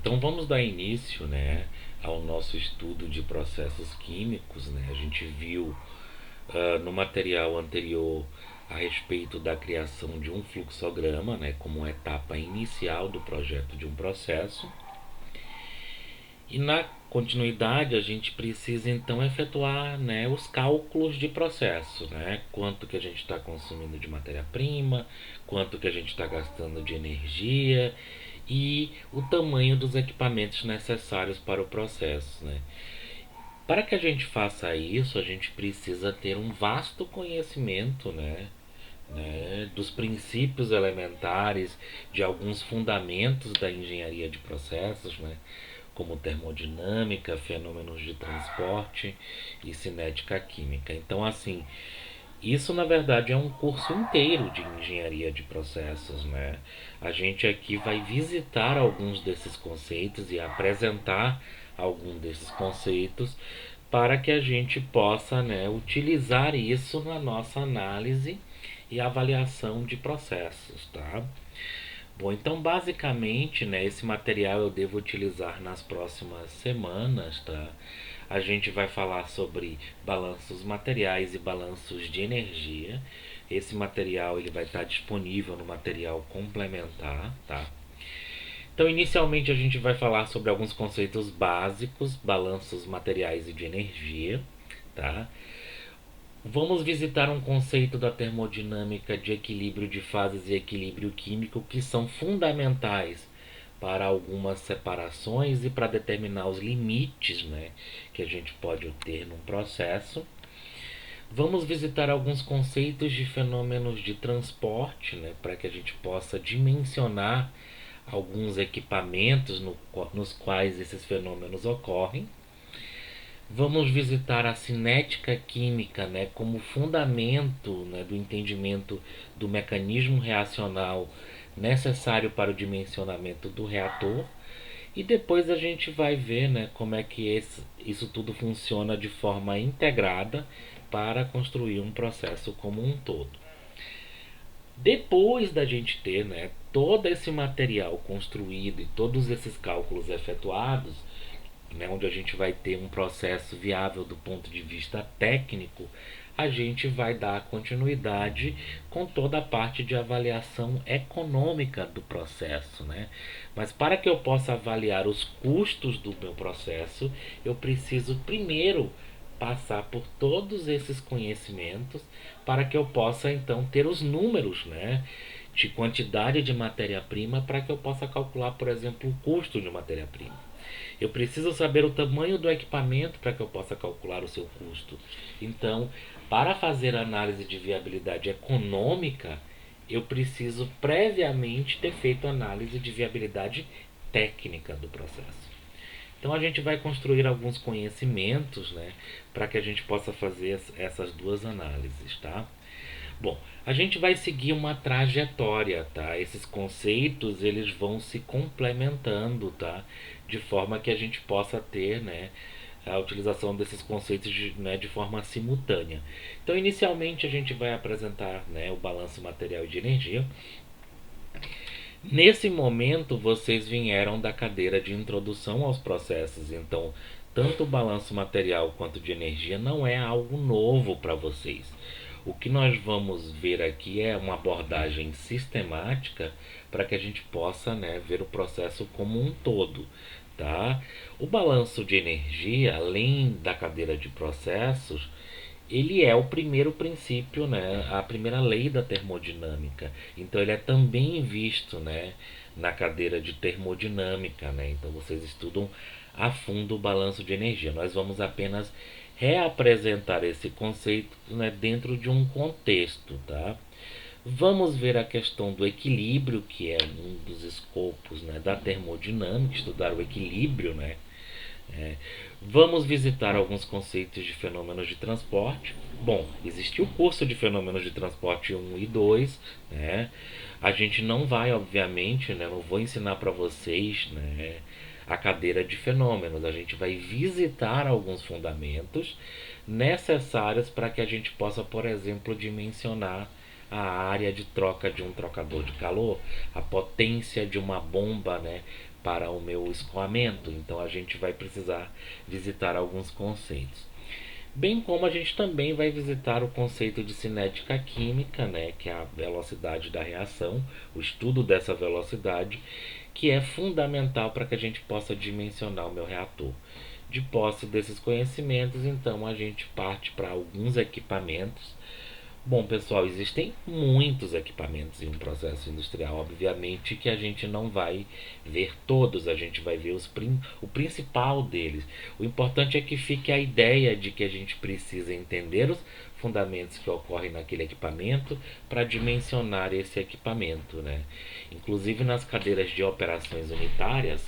Então vamos dar início, né, ao nosso estudo de processos químicos, né? A gente viu no material anterior a respeito da criação de um fluxograma, né, como uma etapa inicial do projeto de um processo. E na continuidade a gente precisa então efetuar, né, os cálculos de processo, né? Quanto que a gente está consumindo de matéria-prima, quanto que a gente está gastando de energia e o tamanho dos equipamentos necessários para o processo, né? Para que a gente faça isso, a gente precisa ter um vasto conhecimento, dos princípios elementares, de alguns fundamentos da engenharia de processos, né, como termodinâmica, fenômenos de transporte e cinética química. Então, assim, isso na verdade é um curso inteiro de engenharia de processos, né? A gente aqui vai visitar alguns desses conceitos e apresentar algum desses conceitos para que a gente possa, né, utilizar isso na nossa análise e avaliação de processos, tá? Bom, então basicamente, né, esse material eu devo utilizar nas próximas semanas, tá? A gente vai falar sobre balanços materiais e balanços de energia. Esse material ele vai estar disponível no material complementar, tá? Então, inicialmente a gente vai falar sobre alguns conceitos básicos, balanços materiais e de energia, tá? Vamos visitar um conceito da termodinâmica de equilíbrio de fases e equilíbrio químico que são fundamentais para algumas separações e para determinar os limites, né, que a gente pode ter num processo. Vamos visitar alguns conceitos de fenômenos de transporte, né, para que a gente possa dimensionar alguns equipamentos nos quais esses fenômenos ocorrem. Vamos visitar a cinética química, né, como fundamento, né, do entendimento do mecanismo reacional necessário para o dimensionamento do reator. E depois a gente vai ver, né, como é que isso tudo funciona de forma integrada para construir um processo como um todo. Depois da gente ter, né, todo esse material construído e todos esses cálculos efetuados, né, onde a gente vai ter um processo viável do ponto de vista técnico, a gente vai dar continuidade com toda a parte de avaliação econômica do processo, né? Mas para que eu possa avaliar os custos do meu processo, eu preciso primeiro passar por todos esses conhecimentos para que eu possa então ter os números, né, de quantidade de matéria-prima para que eu possa calcular, por exemplo, o custo de matéria-prima. Eu preciso saber o tamanho do equipamento para que eu possa calcular o seu custo. Então, para fazer a análise de viabilidade econômica, eu preciso previamente ter feito análise de viabilidade técnica do processo. Então a gente vai construir alguns conhecimentos, né, para que a gente possa fazer essas duas análises, tá? Bom, a gente vai seguir uma trajetória, tá? Esses conceitos, eles vão se complementando, tá? De forma que a gente possa ter, né, a utilização desses conceitos de forma simultânea. Então, inicialmente, a gente vai apresentar, né, o balanço material e de energia. Nesse momento, vocês vieram da cadeira de introdução aos processos, então, tanto o balanço material quanto de energia não é algo novo para vocês. O que nós vamos ver aqui é uma abordagem sistemática para que a gente possa, né, ver o processo como um todo, tá? O balanço de energia, além da cadeira de processos, ele é o primeiro princípio, né, a primeira lei da termodinâmica. Então ele é também visto, né, na cadeira de termodinâmica, né? Então vocês estudam a fundo o balanço de energia. Nós vamos apenas reapresentar esse conceito, né, dentro de um contexto, tá? Vamos ver a questão do equilíbrio, que é um dos escopos, né, da termodinâmica, estudar o equilíbrio, né? É, vamos visitar alguns conceitos de fenômenos de transporte. Bom, existe o curso de fenômenos de transporte 1 e 2, né? A gente não vai, obviamente, né, não vou ensinar para vocês, né, a cadeira de fenômenos. A gente vai visitar alguns fundamentos necessários para que a gente possa, por exemplo, dimensionar a área de troca de um trocador de calor, a potência de uma bomba, né, para o meu escoamento. Então a gente vai precisar visitar alguns conceitos. Bem como a gente também vai visitar o conceito de cinética química, né, que é a velocidade da reação, o estudo dessa velocidade, que é fundamental para que a gente possa dimensionar o meu reator. De posse desses conhecimentos, então a gente parte para alguns equipamentos. Bom, pessoal, existem muitos equipamentos em um processo industrial. Obviamente que a gente não vai ver todos, a gente vai ver o principal deles. O importante é que fique a ideia de que a gente precisa entender os fundamentos que ocorrem naquele equipamento para dimensionar esse equipamento, né? Inclusive nas cadeiras de operações unitárias,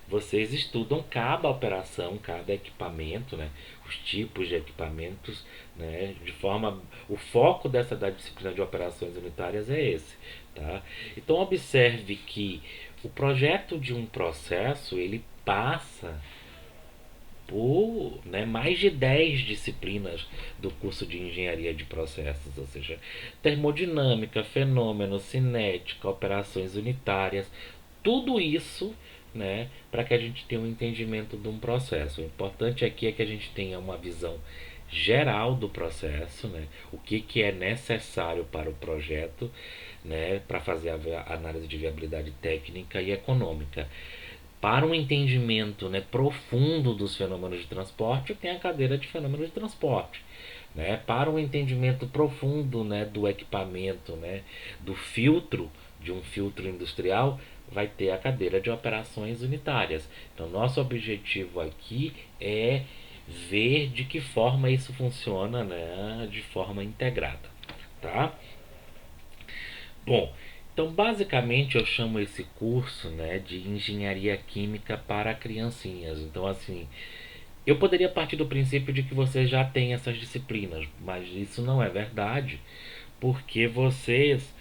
vocês estudam cada operação, cada equipamento, né? Os tipos de equipamentos, né? De forma, o foco da disciplina de operações unitárias é esse, tá? Então observe que o projeto de um processo ele passa por, né, mais de 10 disciplinas do curso de engenharia de processos, ou seja, termodinâmica, fenômeno, cinética, operações unitárias, tudo isso, né, para que a gente tenha um entendimento de um processo. O importante aqui é que a gente tenha uma visão geral do processo, né, o que é necessário para o projeto, né, para fazer a análise de viabilidade técnica e econômica. Para um entendimento, né, profundo dos fenômenos de transporte, tem a cadeira de fenômenos de transporte. Né? Para um entendimento profundo, né, do equipamento, né, do filtro, de um filtro industrial, vai ter a cadeira de operações unitárias. Então, nosso objetivo aqui é ver de que forma isso funciona, né, de forma integrada. Tá? Bom, então basicamente eu chamo esse curso, né, de engenharia química para criancinhas. Então assim, eu poderia partir do princípio de que você já tem essas disciplinas, mas isso não é verdade, porque vocês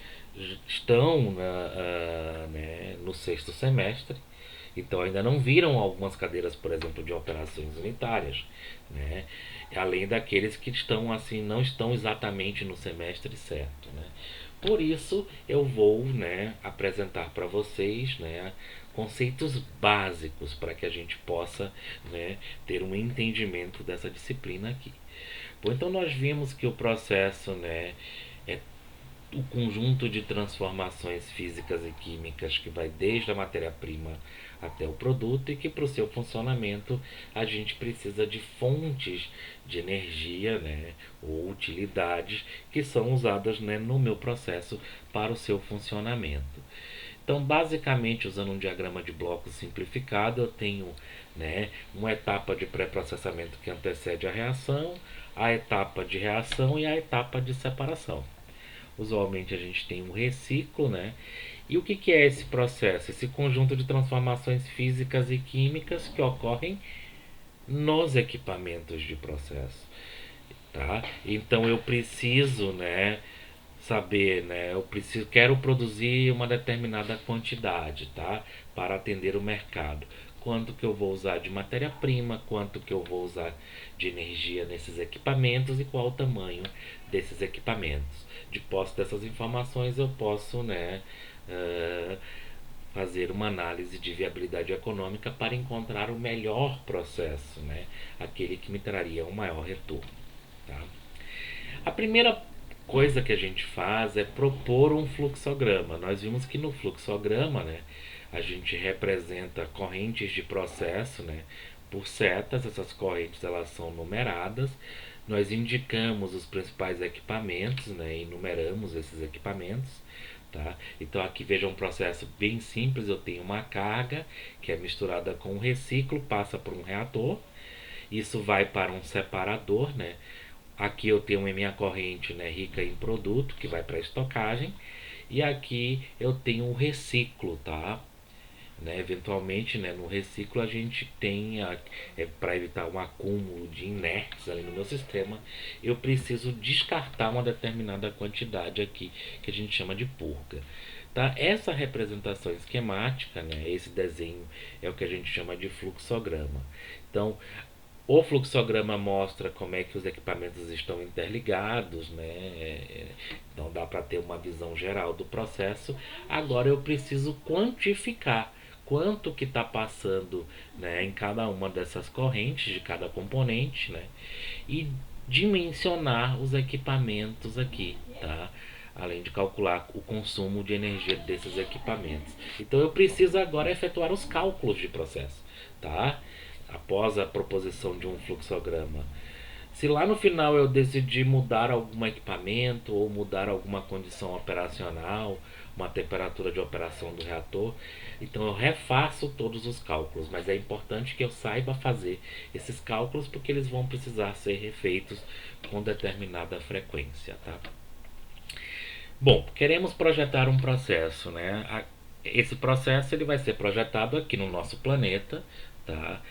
estão né, no sexto semestre, então ainda não viram algumas cadeiras, por exemplo, de operações unitárias, né? Além daqueles que estão assim, não estão exatamente no semestre certo, né? Por isso eu vou, né, apresentar para vocês, né, conceitos básicos para que a gente possa, né, ter um entendimento dessa disciplina aqui. Bom, então nós vimos que o processo, né, é o conjunto de transformações físicas e químicas que vai desde a matéria-prima até o produto e que para o seu funcionamento a gente precisa de fontes de energia, né, ou utilidades que são usadas, né, no meu processo para o seu funcionamento. Então, basicamente, usando um diagrama de blocos simplificado, eu tenho, né, uma etapa de pré-processamento que antecede a reação, a etapa de reação e a etapa de separação. Usualmente a gente tem um reciclo, né? E o que é esse processo? Esse conjunto de transformações físicas e químicas que ocorrem nos equipamentos de processo, tá? Então eu preciso, né, saber, né, quero produzir uma determinada quantidade, tá? Para atender o mercado. Quanto que eu vou usar de matéria-prima, quanto que eu vou usar de energia nesses equipamentos e qual o tamanho desses equipamentos. De posse dessas informações eu posso, né, fazer uma análise de viabilidade econômica para encontrar o melhor processo, né, aquele que me traria um maior retorno. Tá? A primeira coisa que a gente faz é propor um fluxograma. Nós vimos que no fluxograma, né, a gente representa correntes de processo, né, por setas. Essas correntes elas são numeradas. Nós indicamos os principais equipamentos, né, e numeramos esses equipamentos. Tá? Então aqui veja um processo bem simples. Eu tenho uma carga que é misturada com um reciclo, passa por um reator, isso vai para um separador, né? Aqui eu tenho a minha corrente, né, rica em produto, que vai para a estocagem. E aqui eu tenho o reciclo, tá? Né, eventualmente, né, no reciclo a gente tem, para evitar um acúmulo de inertes ali no meu sistema, eu preciso descartar uma determinada quantidade aqui, que a gente chama de purga. Tá? Essa representação esquemática, né, esse desenho é o que a gente chama de fluxograma. Então, o fluxograma mostra como é que os equipamentos estão interligados, né? Então dá para ter uma visão geral do processo. Agora eu preciso quantificar quanto que está passando, né, em cada uma dessas correntes, de cada componente, né, e dimensionar os equipamentos aqui, tá? Além de calcular o consumo de energia desses equipamentos. Então eu preciso agora efetuar os cálculos de processo, tá? Após a proposição de um fluxograma. Se lá no final eu decidir mudar algum equipamento ou mudar alguma condição operacional, uma temperatura de operação do reator, então eu refaço todos os cálculos, mas é importante que eu saiba fazer esses cálculos porque eles vão precisar ser refeitos com determinada frequência, tá? Bom, queremos projetar um processo, né? Esse processo ele vai ser projetado aqui no nosso planeta, tá?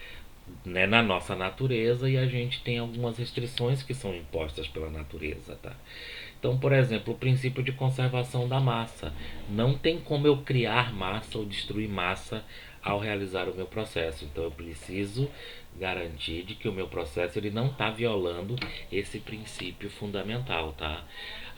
Né, na nossa natureza, e a gente tem algumas restrições que são impostas pela natureza, tá? Então, por exemplo, o princípio de conservação da massa. Não tem como eu criar massa ou destruir massa ao realizar o meu processo. Então, eu preciso garantir de que o meu processo ele não está violando esse princípio fundamental, tá?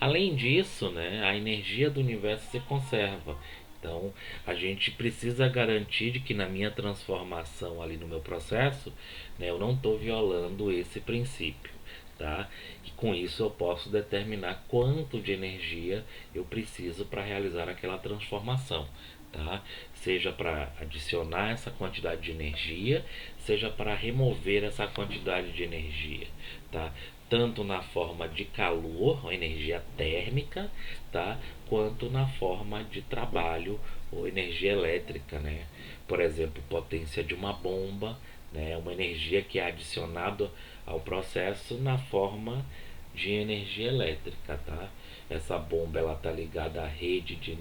Além disso, né, a energia do universo se conserva. Então, a gente precisa garantir de que na minha transformação ali no meu processo, né, eu não estou violando esse princípio, tá? E com isso eu posso determinar quanto de energia eu preciso para realizar aquela transformação, tá? Seja para adicionar essa quantidade de energia, seja para remover essa quantidade de energia, tá? Tanto na forma de calor, energia térmica, tá? Quanto na forma de trabalho ou energia elétrica, né? Por exemplo, potência de uma bomba, né? Uma energia que é adicionada ao processo na forma de energia elétrica, tá? Essa bomba ela tá ligada à rede de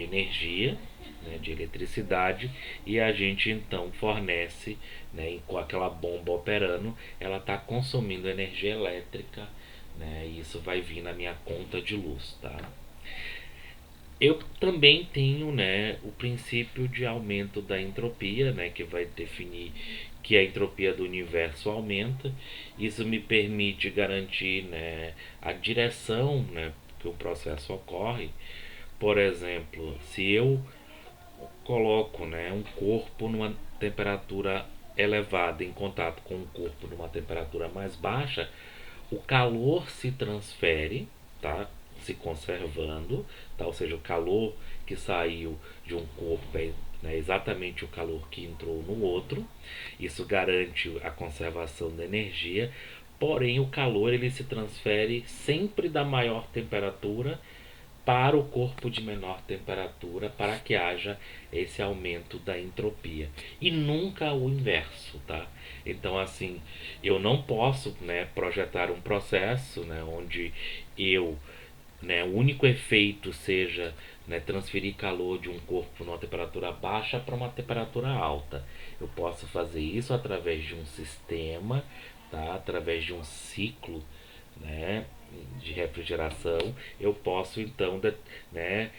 energia, né, de eletricidade, e a gente então fornece, né, com aquela bomba operando, ela está consumindo energia elétrica, né, e isso vai vir na minha conta de luz, tá? Eu também tenho, né, o princípio de aumento da entropia, né, que vai definir que a entropia do universo aumenta. Isso me permite garantir, né, a direção, né, que o processo ocorre. Por exemplo, se eu coloco, né, um corpo numa temperatura elevada em contato com um corpo numa temperatura mais baixa, o calor se transfere, tá? Se conservando, tá? Ou seja, o calor que saiu de um corpo é, né, exatamente o calor que entrou no outro. Isso garante a conservação da energia. Porém, o calor ele se transfere sempre da maior temperatura para o corpo de menor temperatura para que haja esse aumento da entropia e nunca o inverso, tá? Então assim, eu não posso, né, projetar um processo, né, onde eu, né, o único efeito seja, né, transferir calor de um corpo numa temperatura baixa para uma temperatura alta. Eu posso fazer isso através de um sistema, tá? Através de um ciclo, né, de refrigeração. Eu posso então, né,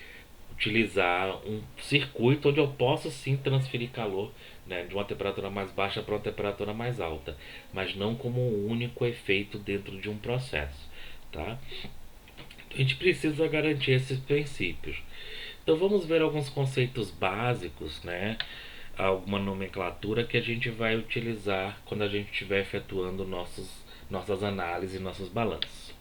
utilizar um circuito onde eu posso sim transferir calor, né, de uma temperatura mais baixa para uma temperatura mais alta, mas não como um único efeito dentro de um processo, tá? A gente precisa garantir esses princípios. Então vamos ver alguns conceitos básicos, né? Alguma nomenclatura que a gente vai utilizar quando a gente estiver efetuando nossas análises e nossos balanços.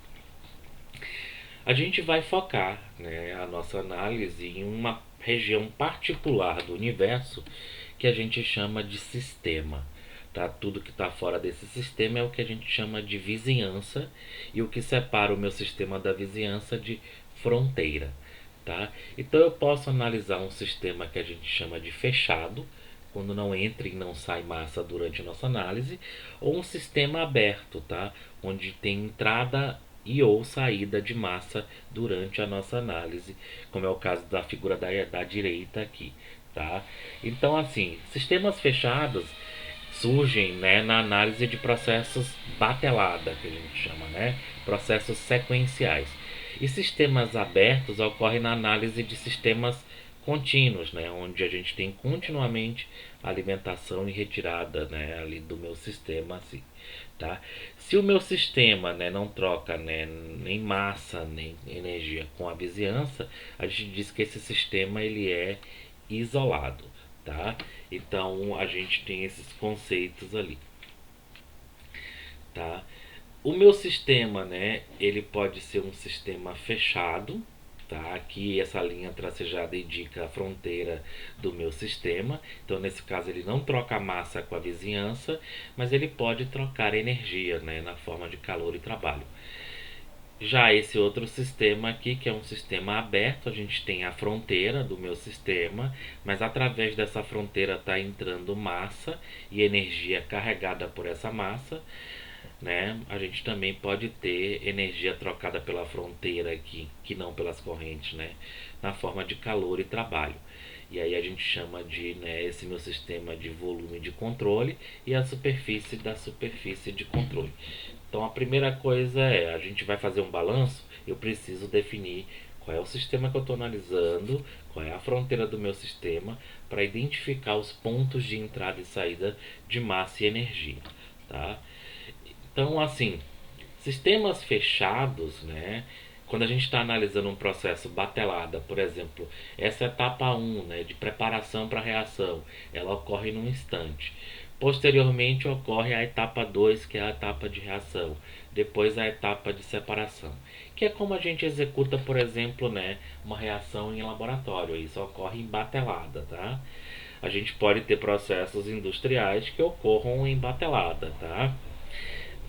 A gente vai focar, né, a nossa análise em uma região particular do universo que a gente chama de sistema. Tá? Tudo que está fora desse sistema é o que a gente chama de vizinhança, e o que separa o meu sistema da vizinhança de fronteira. Tá? Então eu posso analisar um sistema que a gente chama de fechado, quando não entra e não sai massa durante a nossa análise, ou um sistema aberto, tá? Onde tem entrada e ou saída de massa durante a nossa análise, como é o caso da figura da direita aqui, tá? Então, assim, sistemas fechados surgem, né, na análise de processos batelada, que a gente chama, né, processos sequenciais. E sistemas abertos ocorrem na análise de sistemas contínuos, né, onde a gente tem continuamente alimentação e retirada, né, ali do meu sistema, assim, tá? Se o meu sistema, né, não troca, né, nem massa nem energia com a vizinhança, a gente diz que esse sistema ele é isolado, tá? Então a gente tem esses conceitos ali, tá? O meu sistema, né, ele pode ser um sistema fechado, tá? Aqui essa linha tracejada indica a fronteira do meu sistema. Então nesse caso ele não troca massa com a vizinhança, mas ele pode trocar energia, né, na forma de calor e trabalho. Já esse outro sistema aqui, que é um sistema aberto, a gente tem a fronteira do meu sistema, mas através dessa fronteira está entrando massa e energia carregada por essa massa, né? A gente também pode ter energia trocada pela fronteira aqui, que não pelas correntes, né? Na forma de calor e trabalho. E aí a gente chama de, né, esse meu sistema de volume de controle e a superfície da superfície de controle. Então a primeira coisa é, a gente vai fazer um balanço, eu preciso definir qual é o sistema que eu estou analisando, qual é a fronteira do meu sistema, para identificar os pontos de entrada e saída de massa e energia, tá? Então, assim, sistemas fechados, né? Quando a gente está analisando um processo batelada, por exemplo, essa etapa um, né, de preparação para a reação, ela ocorre num instante. Posteriormente ocorre a etapa 2, que é a etapa de reação. Depois a etapa de separação, que é como a gente executa, por exemplo, né, uma reação em laboratório. Isso ocorre em batelada, tá? A gente pode ter processos industriais que ocorram em batelada, tá?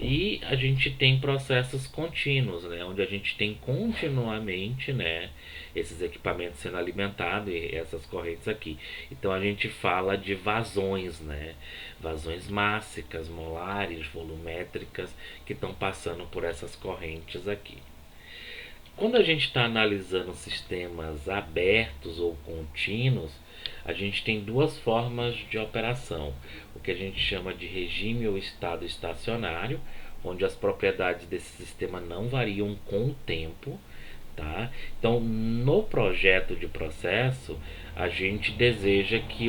E a gente tem processos contínuos, né, onde a gente tem continuamente, né, esses equipamentos sendo alimentados e essas correntes aqui. Então a gente fala de vazões, né, vazões mássicas, molares, volumétricas, que estão passando por essas correntes aqui. Quando a gente está analisando sistemas abertos ou contínuos, a gente tem duas formas de operação: o que a gente chama de regime ou estado estacionário, onde as propriedades desse sistema não variam com o tempo, tá? Então, no projeto de processo, a gente deseja que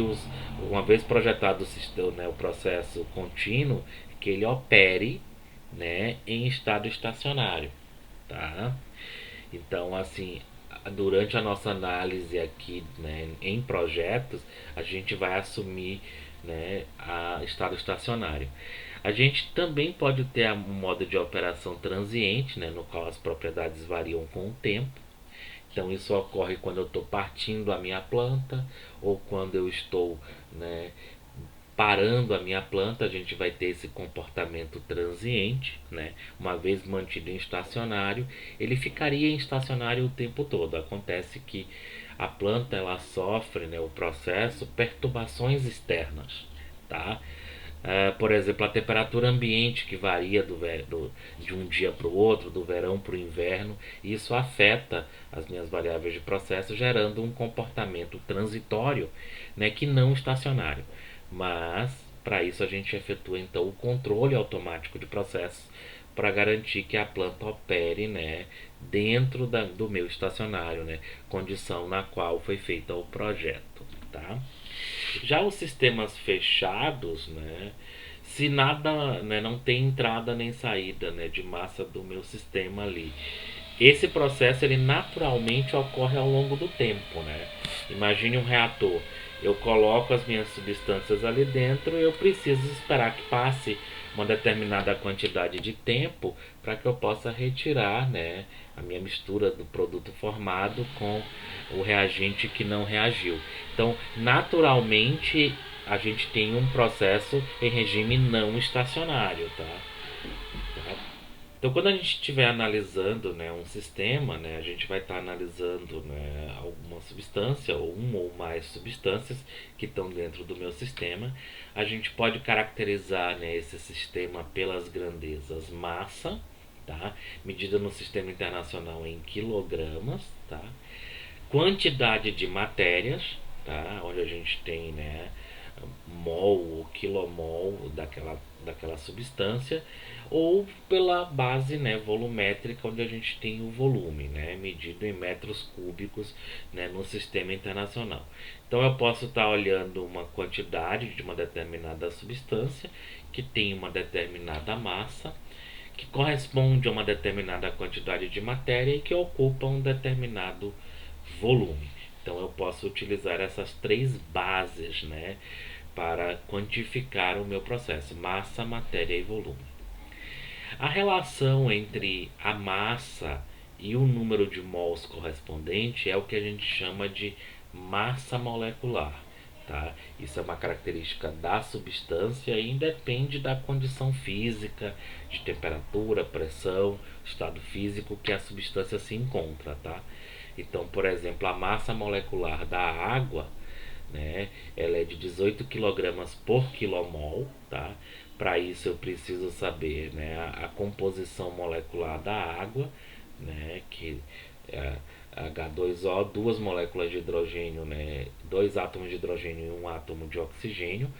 uma vez projetado o sistema, né, o processo contínuo, que ele opere, né, em estado estacionário, tá? Então, assim, durante a nossa análise aqui, né, em projetos, a gente vai assumir, né, a estado estacionário. A gente também pode ter um modo de operação transiente, né, no qual as propriedades variam com o tempo. Então isso ocorre quando eu estou partindo a minha planta ou quando eu estou, né, parando a minha planta. A gente vai ter esse comportamento transiente, né? Uma vez mantido em estacionário, ele ficaria em estacionário o tempo todo. Acontece que a planta ela sofre, né, o processo, perturbações externas, tá? Por exemplo, a temperatura ambiente que varia de um dia para o outro, do verão para o inverno, isso afeta as minhas variáveis de processo, gerando um comportamento transitório, né, que não estacionário. Mas, para isso, a gente efetua então o controle automático de processos para garantir que a planta opere, né, dentro do meu estacionário, né, condição na qual foi feito o projeto, tá? Já os sistemas fechados, né, se nada, né, não tem entrada nem saída, né, de massa do meu sistema ali, esse processo ele naturalmente ocorre ao longo do tempo, né? Imagine um reator. Eu coloco as minhas substâncias ali dentro e eu preciso esperar que passe uma determinada quantidade de tempo para que eu possa retirar, né, a minha mistura do produto formado com o reagente que não reagiu. Então, naturalmente, a gente tem um processo em regime não estacionário, tá? Então, quando a gente estiver analisando, né, um sistema, né, a gente vai estar analisando, né, alguma substância ou uma ou mais substâncias que estão dentro do meu sistema. A gente pode caracterizar, né, esse sistema pelas grandezas massa, tá? Medida no sistema internacional em quilogramas, tá? Quantidade de matérias, tá? Onde a gente tem, né, mol ou quilomol daquela substância, ou pela base, né, volumétrica, onde a gente tem o volume, né, medido em metros cúbicos, né, no sistema internacional. Então eu posso estar olhando uma quantidade de uma determinada substância que tem uma determinada massa, que corresponde a uma determinada quantidade de matéria e que ocupa um determinado volume. Então eu posso utilizar essas três bases, né, para quantificar o meu processo: massa, matéria e volume. A relação entre a massa e o número de mols correspondente é o que a gente chama de massa molecular. Tá? Isso é uma característica da substância e independe da condição física, de temperatura, pressão, estado físico que a substância se encontra. Tá? Então, por exemplo, a massa molecular da água, né, ela é de 18 kg por quilomol. Tá? Para isso eu preciso saber, né, a composição molecular da água, né, que é H2O, duas moléculas de hidrogênio, né, dois átomos de hidrogênio e um átomo de oxigênio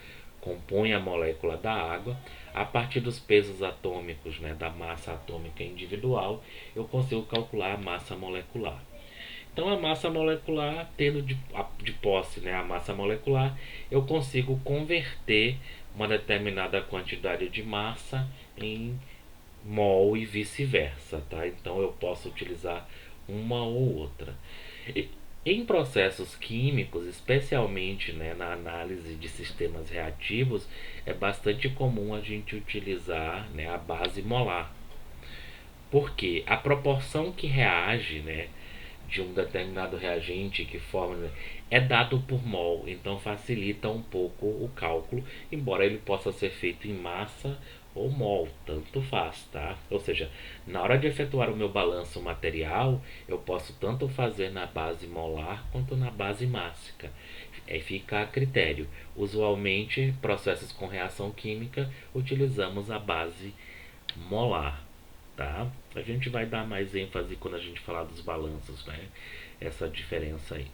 compõem a molécula da água. A partir dos pesos atômicos, né, da massa atômica individual, eu consigo calcular a massa molecular. Então a massa molecular, tendo de posse, né, a massa molecular, eu consigo converter uma determinada quantidade de massa em mol e vice-versa. Tá? Então eu posso utilizar uma ou outra. Em processos químicos, especialmente, né, na análise de sistemas reativos, é bastante comum a gente utilizar, né, a base molar. Porque a proporção que reage, né, de um determinado reagente que forma, né, é dado por mol, então facilita um pouco o cálculo, embora ele possa ser feito em massa ou mol, tanto faz, tá? Ou seja, na hora de efetuar o meu balanço material, eu posso tanto fazer na base molar quanto na base mássica. Fica a critério. Usualmente, processos com reação química, utilizamos a base molar. Tá? A gente vai dar mais ênfase quando a gente falar dos balanços, né? Essa diferença aí.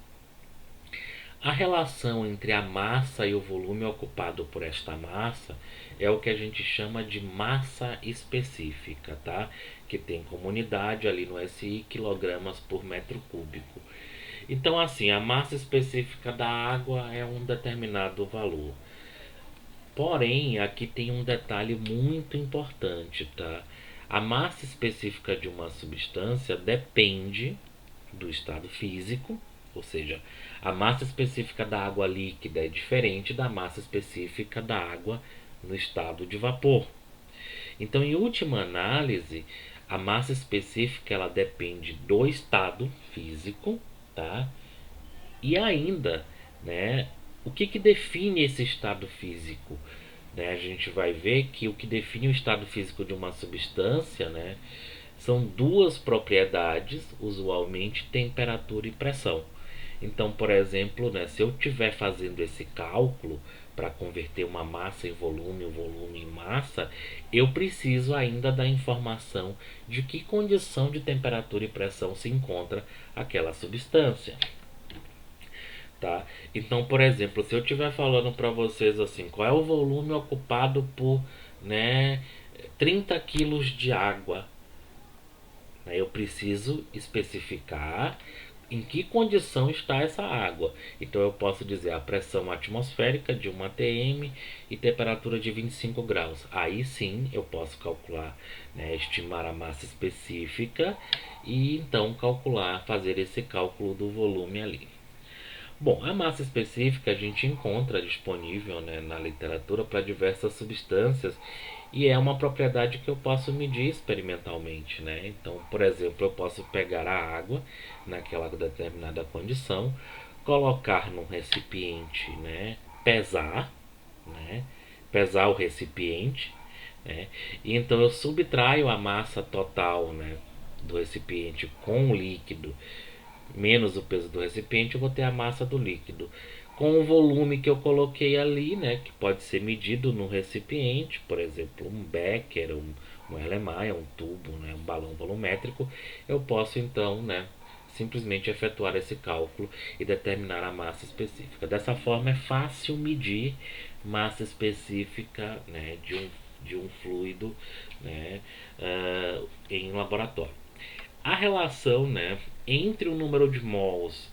A relação entre a massa e o volume ocupado por esta massa é o que a gente chama de massa específica, tá? Que tem como unidade ali no SI quilogramas por metro cúbico. Então, assim, a massa específica da água é um determinado valor. Porém, aqui tem um detalhe muito importante, tá? A massa específica de uma substância depende do estado físico, ou seja, a massa específica da água líquida é diferente da massa específica da água no estado de vapor. Então, em última análise, a massa específica ela depende do estado físico, tá? E ainda, né, o que define esse estado físico? Né, a gente vai ver que o que define o estado físico de uma substância, né, são duas propriedades, usualmente temperatura e pressão. Então, por exemplo, né, se eu estiver fazendo esse cálculo para converter uma massa em volume, o volume em massa, eu preciso ainda da informação de que condição de temperatura e pressão se encontra aquela substância. Tá? Então, por exemplo, se eu estiver falando para vocês assim, qual é o volume ocupado por, né, 30 quilos de água, né, eu preciso especificar em que condição está essa água. Então eu posso dizer a pressão atmosférica de 1 atm e temperatura de 25 graus. Aí sim eu posso calcular, né, estimar a massa específica e então calcular, fazer esse cálculo do volume ali. Bom, a massa específica a gente encontra disponível, né, na literatura para diversas substâncias e é uma propriedade que eu posso medir experimentalmente, né? Então, por exemplo, eu posso pegar a água naquela determinada condição, colocar num recipiente, né, pesar, né, pesar o recipiente, né, e então eu subtraio a massa total, né, do recipiente com o líquido menos o peso do recipiente, eu vou ter a massa do líquido. Com o volume que eu coloquei ali, né, que pode ser medido no recipiente, por exemplo, um becker, um Erlenmeyer, um tubo, né, um balão volumétrico, eu posso então, né, simplesmente efetuar esse cálculo e determinar a massa específica. Dessa forma é fácil medir massa específica, né, de um fluido, né, em laboratório. A relação, né, entre o número de mols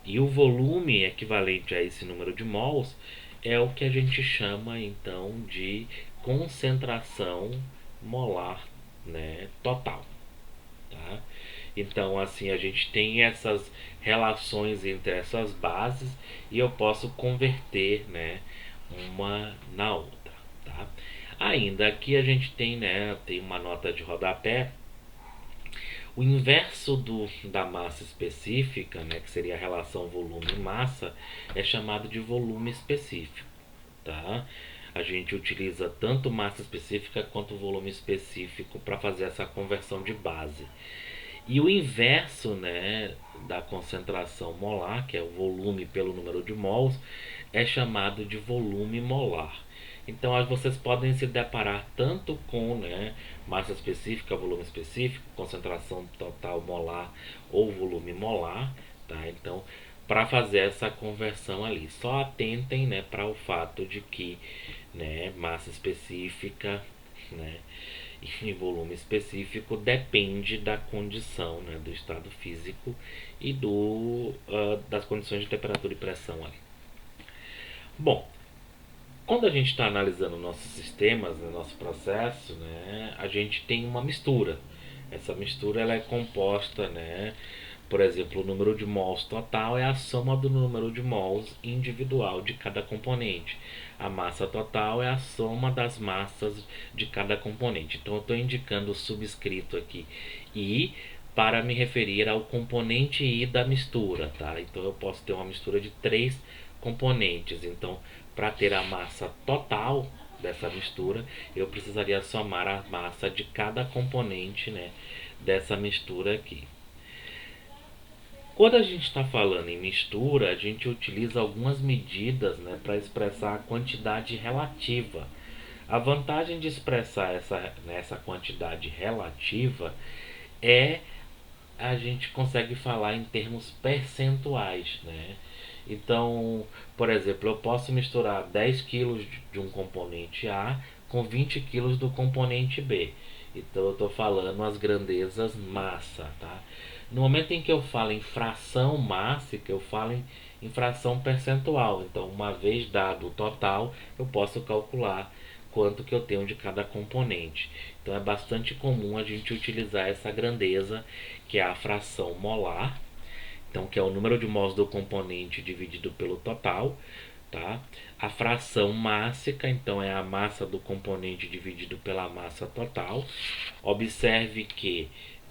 e o volume equivalente a esse número de mols é o que a gente chama então de concentração molar, né, total. Tá? Então, assim, a gente tem essas relações entre essas bases e eu posso converter, né, uma na outra, tá? Ainda aqui a gente tem, né, tem uma nota de rodapé. O inverso da massa específica, né, que seria a relação volume-massa, é chamado de volume específico, tá? A gente utiliza tanto massa específica quanto volume específico para fazer essa conversão de base. E o inverso, né, da concentração molar, que é o volume pelo número de mols, é chamado de volume molar. Então vocês podem se deparar tanto com, né, massa específica, volume específico, concentração total molar ou volume molar, tá? Então, para fazer essa conversão ali, só atentem, né, para o fato de que, né, massa específica, né, e volume específico depende da condição, né, do estado físico e das condições de temperatura e pressão ali. Bom, quando a gente está analisando nossos sistemas, né, nosso processo, né, a gente tem uma mistura. Essa mistura ela é composta, né, por exemplo, o número de mols total é a soma do número de mols individual de cada componente. A massa total é a soma das massas de cada componente. Então eu estou indicando o subscrito aqui I para me referir ao componente I da mistura, tá? Então eu posso ter uma mistura de 3 componentes. Então, para ter a massa total dessa mistura, eu precisaria somar a massa de cada componente, né, dessa mistura aqui. Quando a gente está falando em mistura, a gente utiliza algumas medidas, né, para expressar a quantidade relativa. A vantagem de expressar essa quantidade relativa é a gente consegue falar em termos percentuais, né? Então, por exemplo, eu posso misturar 10 quilos de um componente A com 20 quilos do componente B. Então eu estou falando as grandezas massa, tá? No momento em que eu falo em fração mássica, eu falo em fração percentual. Então, uma vez dado o total, eu posso calcular quanto que eu tenho de cada componente. Então é bastante comum a gente utilizar essa grandeza, que é a fração molar, então que é o número de mols do componente dividido pelo total, tá? A fração mássica, então é a massa do componente dividido pela massa total. Observe que,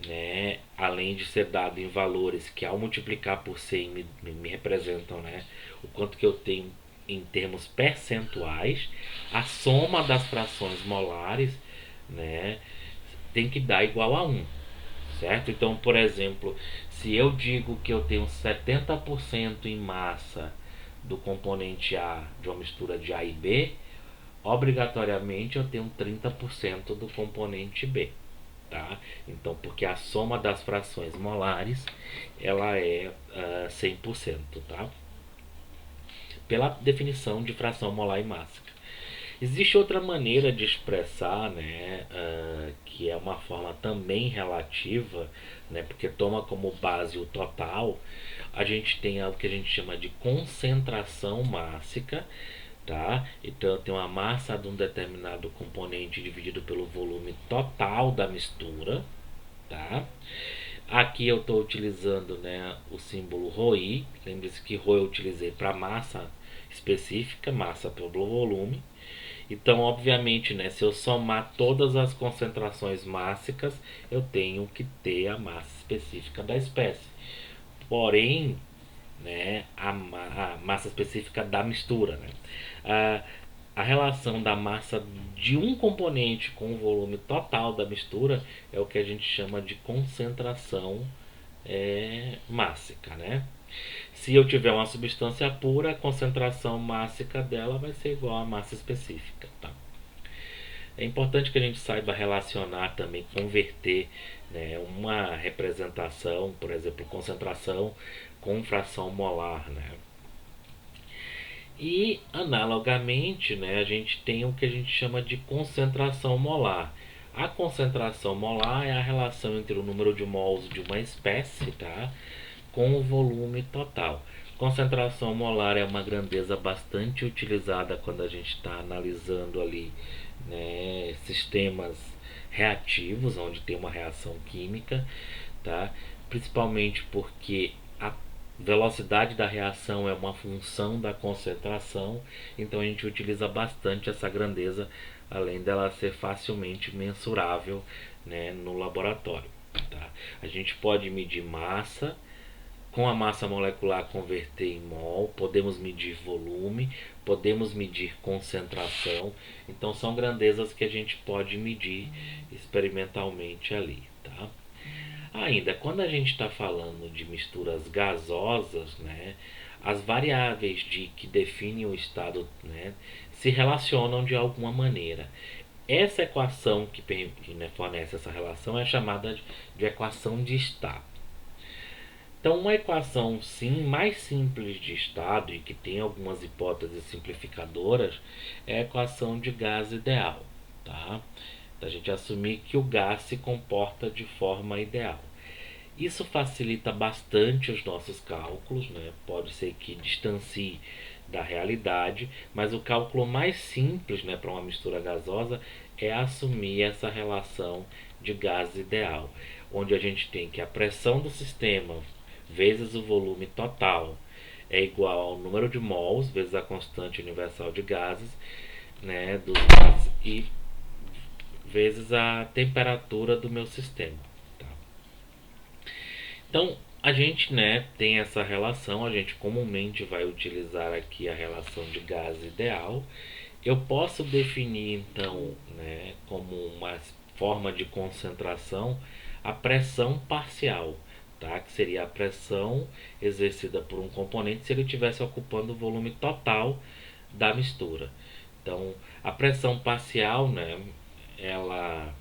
né, além de ser dado em valores que ao multiplicar por 100 me representam, né, o quanto que eu tenho em termos percentuais, a soma das frações molares, né, tem que dar igual a 1, certo? Então, por exemplo, se eu digo que eu tenho 70% em massa do componente A de uma mistura de A e B, obrigatoriamente eu tenho 30% do componente B, tá? Então, porque a soma das frações molares ela é 100%, tá? Pela definição de fração molar e mássica. Existe outra maneira de expressar, né, que é uma forma também relativa, né, porque toma como base o total. A gente tem algo que a gente chama de concentração mássica, tá? Então eu tenho a massa de um determinado componente dividido pelo volume total da mistura, tá? Aqui eu estou utilizando, né, o símbolo ρI. Lembre-se que ρ eu utilizei para massa específica, massa pelo volume. Então, obviamente, né, se eu somar todas as concentrações mássicas, eu tenho que ter a massa específica da espécie. Porém, né, a massa específica da mistura, né? A relação da massa de um componente com o volume total da mistura é o que a gente chama de concentração mássica, né? Se eu tiver uma substância pura, a concentração mássica dela vai ser igual à massa específica, tá? É importante que a gente saiba relacionar também, converter, né, uma representação, por exemplo, concentração com fração molar, né? E analogamente, né, a gente tem o que a gente chama de concentração molar. A concentração molar é a relação entre o número de mols de uma espécie, tá, com o volume total. Concentração molar é uma grandeza bastante utilizada quando a gente está analisando ali, né, sistemas reativos, onde tem uma reação química, tá? principalmente porque a velocidade da reação é uma função da concentração, então a gente utiliza bastante essa grandeza, além dela ser facilmente mensurável, né, no laboratório. Tá? A gente pode medir massa, com a massa molecular converter em mol, podemos medir volume, podemos medir concentração, então são grandezas que a gente pode medir experimentalmente ali. Tá? Ainda, quando a gente está falando de misturas gasosas, né, as variáveis que definem o estado, né, se relacionam de alguma maneira. Essa equação que né, fornece essa relação é chamada de equação de estado. Então, uma equação sim mais simples de estado e que tem algumas hipóteses simplificadoras é a equação de gás ideal. Tá? A gente assumir que o gás se comporta de forma ideal. Isso facilita bastante os nossos cálculos, né? Pode ser que distancie da realidade, mas o cálculo mais simples, né, para uma mistura gasosa é assumir essa relação de gás ideal, onde a gente tem que a pressão do sistema vezes o volume total é igual ao número de mols vezes a constante universal de gases, né, dos gases, e vezes a temperatura do meu sistema. Tá? Então, a gente, né, tem essa relação, a gente comumente vai utilizar aqui a relação de gás ideal. Eu posso definir, então, né, como uma forma de concentração, a pressão parcial, tá? Que seria a pressão exercida por um componente se ele estivesse ocupando o volume total da mistura. Então, a pressão parcial, né, ela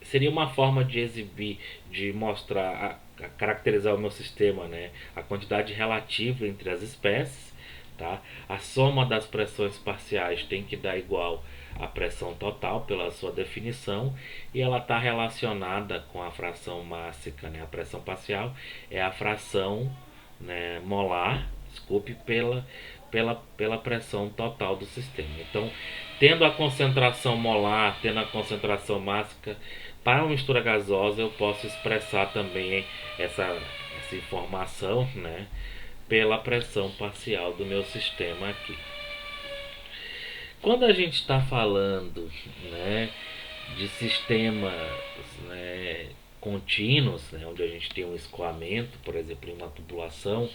seria uma forma de exibir, de mostrar, a caracterizar o meu sistema, né, a quantidade relativa entre as espécies. Tá? A soma das pressões parciais tem que dar igual à pressão total pela sua definição, e ela está relacionada com a fração mássica, né? A pressão parcial é a fração, né, molar, desculpe, pela pressão total do sistema. Então, tendo a concentração molar, tendo a concentração mássica, para uma mistura gasosa eu posso expressar também essa informação, né, pela pressão parcial do meu sistema aqui. Quando a gente está falando, né, de sistemas, né, contínuos, né, onde a gente tem um escoamento, por exemplo, em uma tubulação,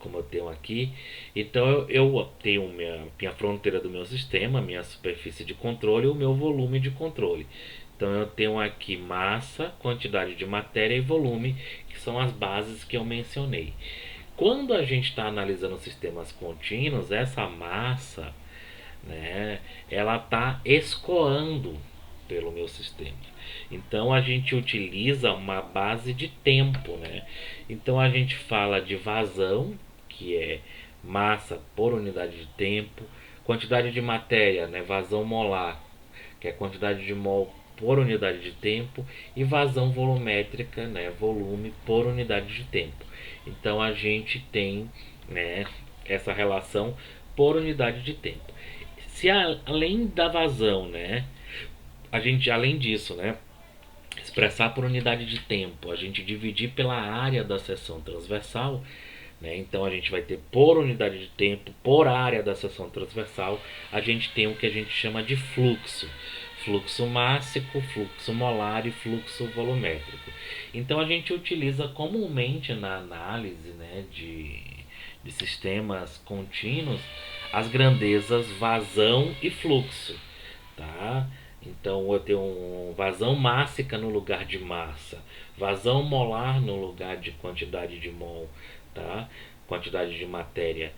como eu tenho aqui, então eu tenho minha fronteira do meu sistema, minha superfície de controle e o meu volume de controle. Então eu tenho aqui massa, quantidade de matéria e volume, que são as bases que eu mencionei. Quando a gente está analisando sistemas contínuos, essa massa, né, ela está escoando pelo meu sistema. Então a gente utiliza uma base de tempo, né? Então a gente fala de vazão, que é massa por unidade de tempo, quantidade de matéria, né, vazão molar, que é quantidade de mol por unidade de tempo, e vazão volumétrica, né, volume por unidade de tempo. Então a gente tem, né, essa relação por unidade de tempo. Se além da vazão, né, a gente além disso, né, expressar por unidade de tempo, a gente dividir pela área da seção transversal, né, então a gente vai ter por unidade de tempo, por área da seção transversal, a gente tem o que a gente chama de fluxo. Fluxo mássico, fluxo molar e fluxo volumétrico. Então a gente utiliza comumente na análise, né, de sistemas contínuos as grandezas vazão e fluxo. Tá? Então eu tenho um vazão mássica no lugar de massa, vazão molar no lugar de quantidade de mol, tá? Quantidade de matéria,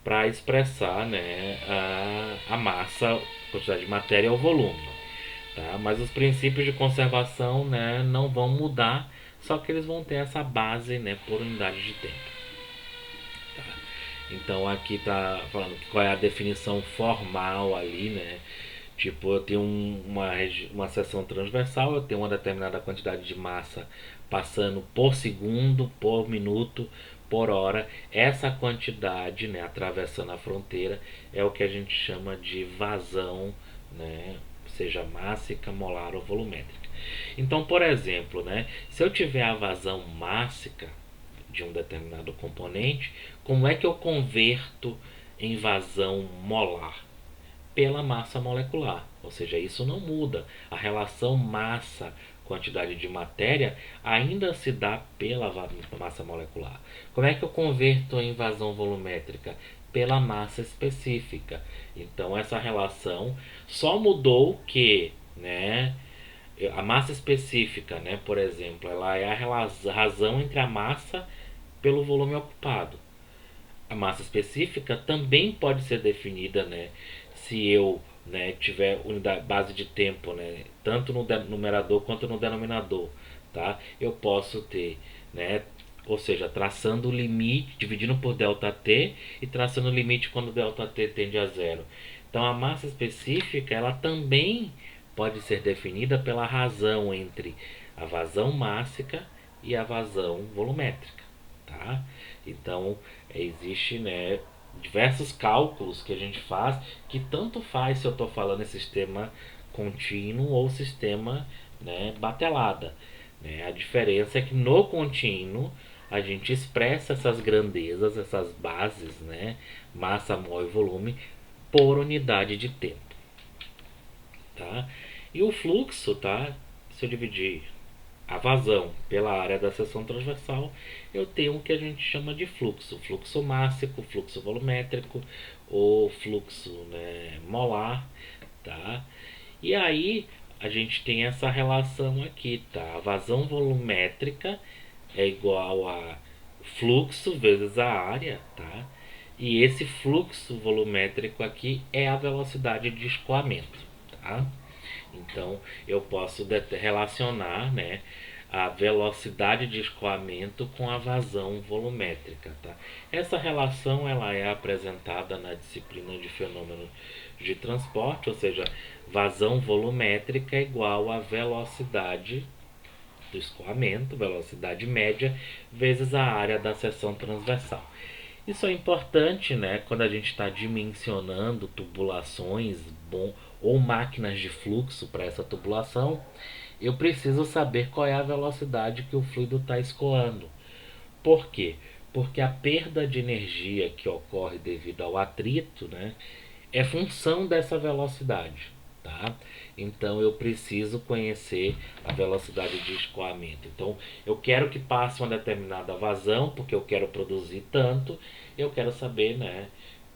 para expressar, né, a massa, quantidade de matéria ou volume. Tá? Mas os princípios de conservação, né, não vão mudar, só que eles vão ter essa base, né, por unidade de tempo. Tá? Então aqui está falando qual é a definição formal ali, né? Tipo, eu tenho uma seção transversal, eu tenho uma determinada quantidade de massa passando por segundo, por minuto, por hora. Essa quantidade, né, atravessando a fronteira, é o que a gente chama de vazão, né, seja mássica, molar ou volumétrica. Então, por exemplo, né, se eu tiver a vazão mássica de um determinado componente, como é que eu converto em vazão molar? Pela massa molecular, ou seja, isso não muda. A relação massa-quantidade de matéria ainda se dá pela massa molecular. Como é que eu converto em vazão volumétrica? Pela massa específica. Então essa relação só mudou que, né, a massa específica, né, por exemplo, ela é a razão entre a massa pelo volume ocupado. A massa específica também pode ser definida, né, se eu, né, tiver unidade base de tempo, né, tanto no numerador quanto no denominador, tá? Eu posso ter, né, ou seja, traçando o limite, dividindo por ΔT e traçando o limite quando ΔT tende a zero. Então a massa específica ela também pode ser definida pela razão entre a vazão mássica e a vazão volumétrica, tá? Então existe, né, diversos cálculos que a gente faz que tanto faz se eu estou falando em sistema contínuo ou sistema, né, batelada, né? A diferença é que no contínuo a gente expressa essas grandezas, essas bases, né, massa, mol e volume por unidade de tempo, tá? E o fluxo, tá? Se eu dividir a vazão pela área da seção transversal, eu tenho o que a gente chama de fluxo. Fluxo mássico, fluxo volumétrico ou fluxo, né, molar, tá? E aí a gente tem essa relação aqui, tá? A vazão volumétrica é igual a fluxo vezes a área, tá? E esse fluxo volumétrico aqui é a velocidade de escoamento, tá? Então eu posso relacionar, né, a velocidade de escoamento com a vazão volumétrica, tá? Essa relação ela é apresentada na disciplina de fenômenos de transporte, ou seja, vazão volumétrica é igual a velocidade do escoamento, velocidade média, vezes a área da seção transversal. Isso é importante, né, quando a gente está dimensionando tubulações ou máquinas de fluxo para essa tubulação. Eu preciso saber qual é a velocidade que o fluido está escoando. Por quê? Porque a perda de energia que ocorre devido ao atrito, né, é função dessa velocidade, tá? Então eu preciso conhecer a velocidade de escoamento. Então eu quero que passe uma determinada vazão, porque eu quero produzir tanto, eu quero saber, né,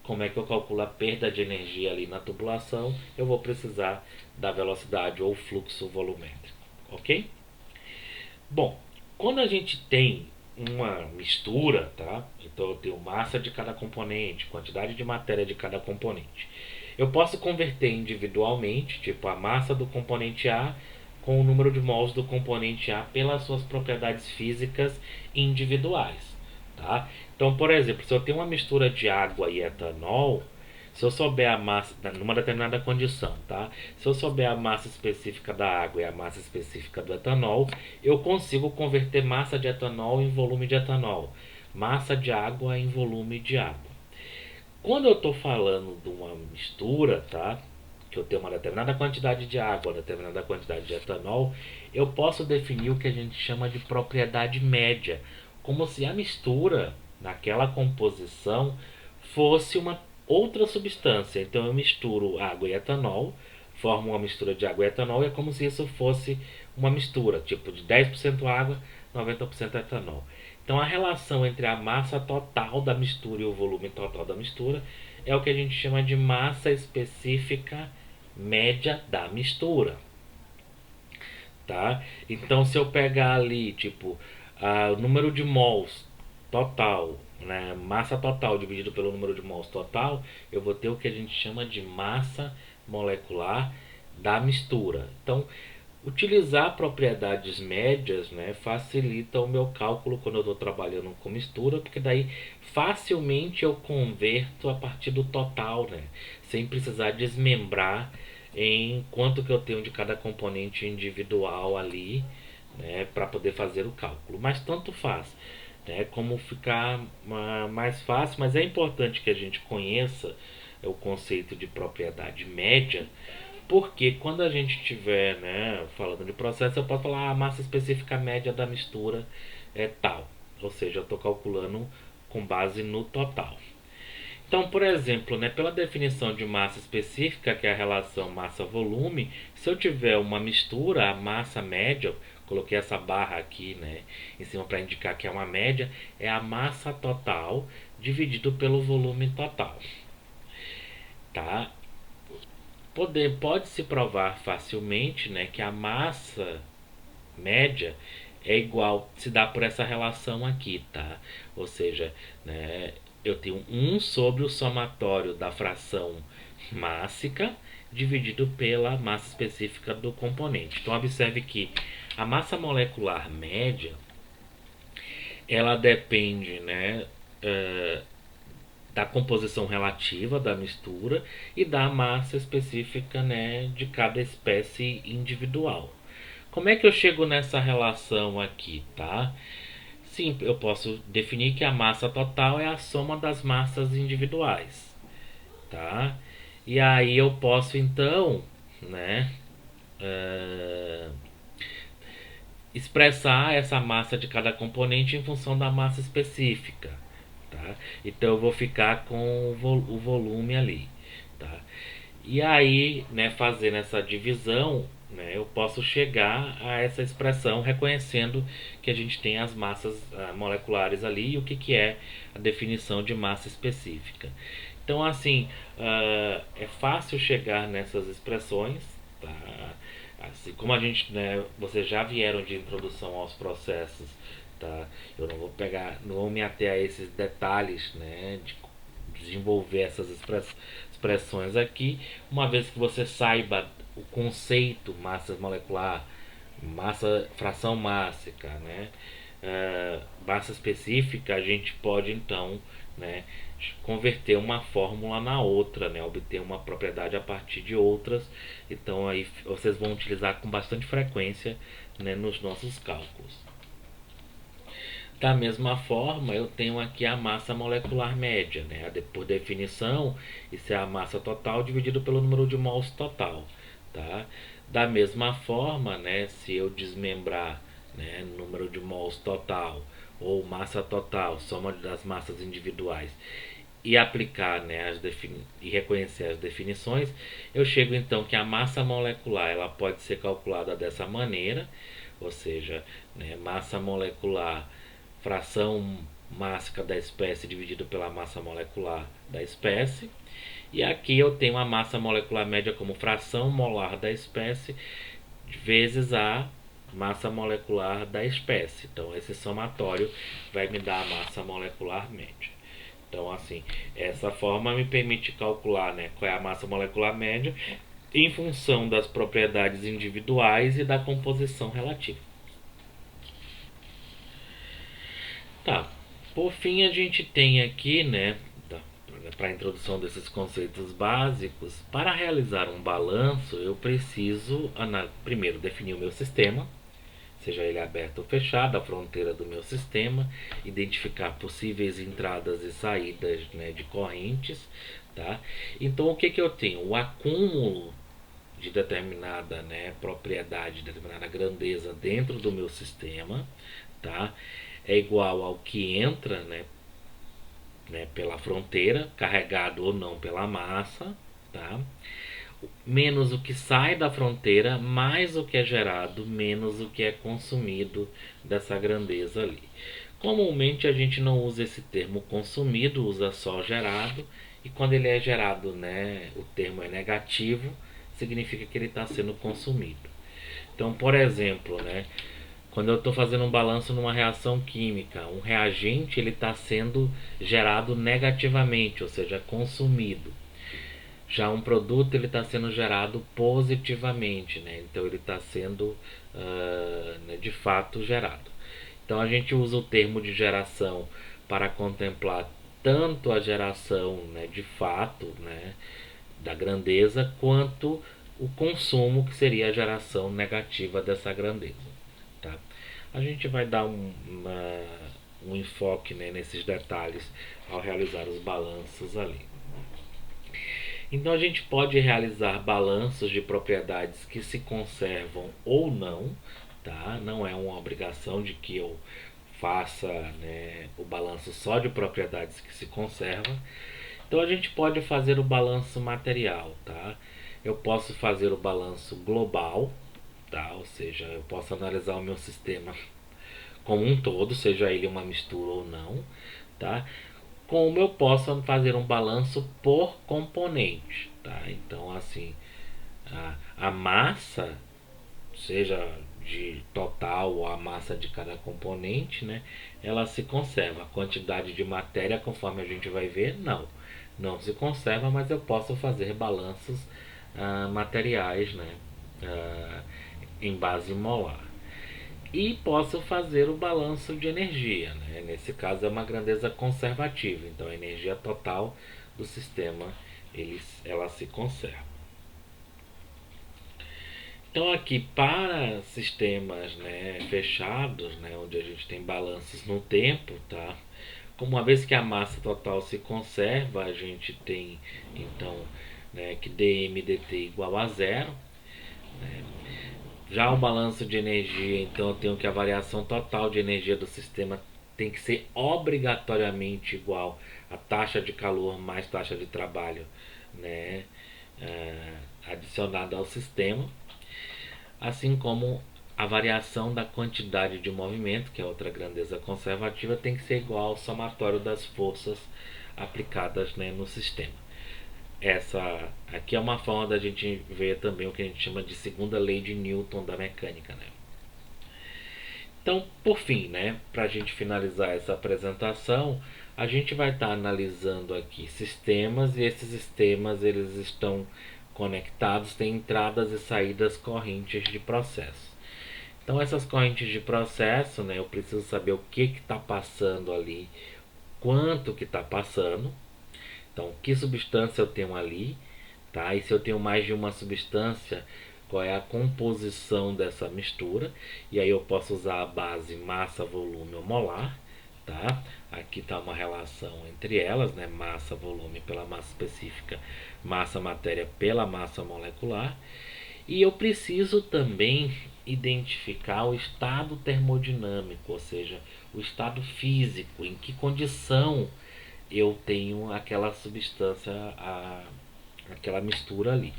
como é que eu calculo a perda de energia ali na tubulação, eu vou precisar da velocidade ou fluxo volumétrico, ok? Bom, quando a gente tem uma mistura, tá? Então eu tenho massa de cada componente, quantidade de matéria de cada componente. Eu posso converter individualmente, tipo a massa do componente A com o número de mols do componente A pelas suas propriedades físicas individuais, tá? Então, por exemplo, se eu tenho uma mistura de água e etanol, se eu souber a massa, numa determinada condição, tá? Se eu souber a massa específica da água e a massa específica do etanol, eu consigo converter massa de etanol em volume de etanol, massa de água em volume de água. Quando eu estou falando de uma mistura, tá? Que eu tenho uma determinada quantidade de água, uma determinada quantidade de etanol, eu posso definir o que a gente chama de propriedade média, como se a mistura naquela composição fosse uma outra substância. Então eu misturo água e etanol, formo uma mistura de água e etanol, e é como se isso fosse uma mistura, tipo de 10% água, 90% etanol. Então a relação entre a massa total da mistura e o volume total da mistura é o que a gente chama de massa específica média da mistura, tá? Então se eu pegar ali, tipo, o número de mols total, né, massa total dividido pelo número de mols total, eu vou ter o que a gente chama de massa molecular da mistura. Então, utilizar propriedades médias, né, facilita o meu cálculo quando eu estou trabalhando com mistura, porque daí facilmente eu converto a partir do total, né, sem precisar desmembrar em quanto que eu tenho de cada componente individual ali, né, para poder fazer o cálculo. Mas tanto faz, né, como ficar mais fácil, mas é importante que a gente conheça o conceito de propriedade média, Porque quando a gente estiver, né, falando de processo, eu posso falar a massa específica média da mistura é tal. Ou seja, eu estou calculando com base no total. Então, por exemplo, né, pela definição de massa específica, que é a relação massa-volume, se eu tiver uma mistura, a massa média, coloquei essa barra aqui, né, em cima para indicar que é uma média, é a massa total dividido pelo volume total, tá? Pode-se provar facilmente, né, que a massa média é igual, se dá por essa relação aqui, tá? Ou seja, né, eu tenho 1 sobre o somatório da fração mássica dividido pela massa específica do componente. Então observe que a massa molecular média ela depende, né, da composição relativa da mistura e da massa específica, né, de cada espécie individual. Como é que eu chego nessa relação aqui, tá? Sim, eu posso definir que a massa total é a soma das massas individuais, tá? E aí eu posso então, né, uh, expressar essa massa de cada componente em função da massa específica, tá? Então eu vou ficar com o volume ali, tá? E aí, né, fazendo essa divisão, né, eu posso chegar a essa expressão reconhecendo que a gente tem as massas moleculares ali e o que é a definição de massa específica. Então, assim, é fácil chegar nessas expressões, tá? Assim, como a gente, né, vocês já vieram de introdução aos processos, tá? Eu não vou pegar, não vou me ater a esses detalhes, né, de desenvolver essas expressões aqui, uma vez que você saiba o conceito massa molecular, massa, fração mássica, né, massa específica, a gente pode então, né, converter uma fórmula na outra, né, obter uma propriedade a partir de outras. Então aí vocês vão utilizar com bastante frequência, né, nos nossos cálculos. Da mesma forma, eu tenho aqui a massa molecular média, né? Por definição, isso é a massa total dividido pelo número de mols total, tá? Da mesma forma, né, se eu desmembrar, né, número de mols total ou massa total, soma das massas individuais, e aplicar, né, e reconhecer as definições, eu chego então que a massa molecular ela pode ser calculada dessa maneira, ou seja, né, massa molecular fração mássica da espécie dividido pela massa molecular da espécie. E aqui eu tenho a massa molecular média como fração molar da espécie vezes a massa molecular da espécie. Então esse somatório vai me dar a massa molecular média. Então assim, essa forma me permite calcular, né, qual é a massa molecular média em função das propriedades individuais e da composição relativa. Tá. Por fim, a gente tem aqui, né, para a introdução desses conceitos básicos, para realizar um balanço, eu preciso primeiro definir o meu sistema, seja ele aberto ou fechado, a fronteira do meu sistema, identificar possíveis entradas e saídas, né, de correntes, tá? Então, o que que eu tenho? O acúmulo de determinada, né, propriedade, determinada grandeza dentro do meu sistema, tá? É igual ao que entra, né, pela fronteira, carregado ou não pela massa, tá? Menos o que sai da fronteira, mais o que é gerado, menos o que é consumido dessa grandeza ali. Comumente a gente não usa esse termo consumido, usa só gerado, e quando ele é gerado, né, o termo é negativo, significa que ele está sendo consumido. Então, por exemplo, né, quando eu estou fazendo um balanço numa reação química, um reagente ele está sendo gerado negativamente, ou seja, consumido. Já um produto ele está sendo gerado positivamente, né? Então ele está sendo né, de fato gerado. Então a gente usa o termo de geração para contemplar tanto a geração, né, de fato, né, da grandeza, quanto o consumo, que seria a geração negativa dessa grandeza. Tá? A gente vai dar um enfoque, né, nesses detalhes ao realizar os balanços ali. Então a gente pode realizar balanços de propriedades que se conservam ou não, tá? Não é uma obrigação de que eu faça, né, o balanço só de propriedades que se conservam. Então a gente pode fazer o balanço material, tá? Eu posso fazer o balanço global, tá? Ou seja, eu posso analisar o meu sistema como um todo, seja ele uma mistura ou não, tá? Como eu posso fazer um balanço por componente, tá? Então, assim, a massa, seja de total ou a massa de cada componente, né? Ela se conserva. A quantidade de matéria, conforme a gente vai ver, não se conserva, mas eu posso fazer balanços materiais, né? Em base molar. E posso fazer o balanço de energia, né? Nesse caso é uma grandeza conservativa, então a energia total do sistema ela se conserva. Então aqui para sistemas, né, fechados, né, onde a gente tem balanços no tempo, tá? Como uma vez que a massa total se conserva, a gente tem então, né, que dm/dt igual a zero. Já o balanço de energia, então eu tenho que a variação total de energia do sistema tem que ser obrigatoriamente igual à taxa de calor mais taxa de trabalho, né, adicionada ao sistema, assim como a variação da quantidade de movimento, que é outra grandeza conservativa, tem que ser igual ao somatório das forças aplicadas, né, no sistema. Essa aqui é uma forma da gente ver também o que a gente chama de segunda lei de Newton da mecânica, né? Então, por fim, né, para a gente finalizar essa apresentação, a gente vai estar analisando aqui sistemas, e esses sistemas eles estão conectados, têm entradas e saídas correntes de processo. Então essas correntes de processo, né, eu preciso saber o que está passando ali, quanto que está passando, então que substância eu tenho ali, tá? E se eu tenho mais de uma substância, qual é a composição dessa mistura? E aí eu posso usar a base massa, volume ou molar, tá? Aqui está uma relação entre elas, né? Massa, volume pela massa específica, massa, matéria pela massa molecular. E eu preciso também identificar o estado termodinâmico, ou seja, o estado físico, em que condição eu tenho aquela substância, aquela mistura ali.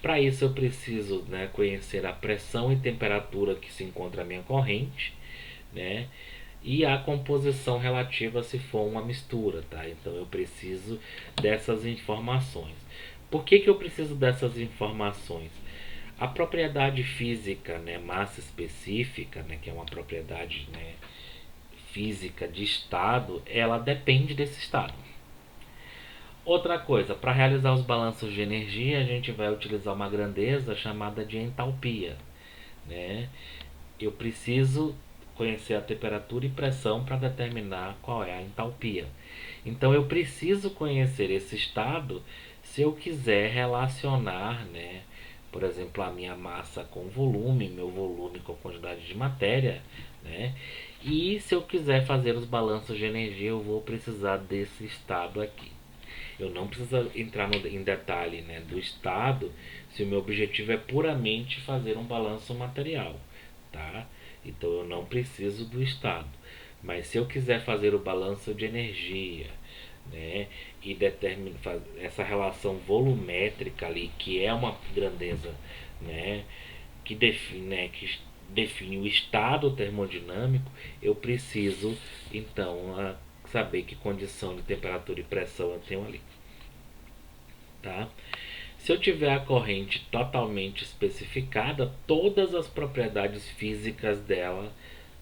Para isso eu preciso, né, conhecer a pressão e temperatura que se encontra a minha corrente, né, e a composição relativa se for uma mistura, tá? Então eu preciso dessas informações. Por que eu preciso dessas informações? A propriedade física, né, massa específica, né, que é uma propriedade, né, física de estado, ela depende desse estado. Outra coisa, para realizar os balanços de energia, a gente vai utilizar uma grandeza chamada de entalpia, né? Eu preciso conhecer a temperatura e pressão para determinar qual é a entalpia. Então eu preciso conhecer esse estado se eu quiser relacionar, né, por exemplo, a minha massa com volume, meu volume com a quantidade de matéria, né? E se eu quiser fazer os balanços de energia, eu vou precisar desse estado aqui. Eu não preciso entrar em detalhe, né, do estado, se o meu objetivo é puramente fazer um balanço material, tá? Então eu não preciso do estado. Mas se eu quiser fazer o balanço de energia, né, e determinar essa relação volumétrica ali, que é uma grandeza, né, que define o estado termodinâmico, eu preciso então saber que condição de temperatura e pressão eu tenho ali, tá? Se eu tiver a corrente totalmente especificada, todas as propriedades físicas dela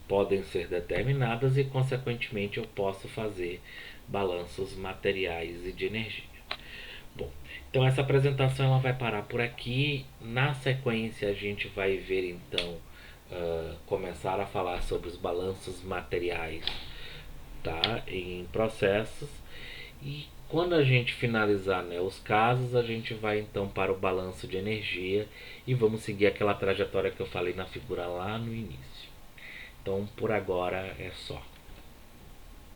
podem ser determinadas e, consequentemente, eu posso fazer balanços materiais e de energia. Bom, então essa apresentação ela vai parar por aqui. Na sequência, a gente vai ver então começar a falar sobre os balanços materiais, tá, em processos. E quando a gente finalizar, né, os casos, a gente vai então para o balanço de energia e vamos seguir aquela trajetória que eu falei na figura lá no início. Então por agora é só.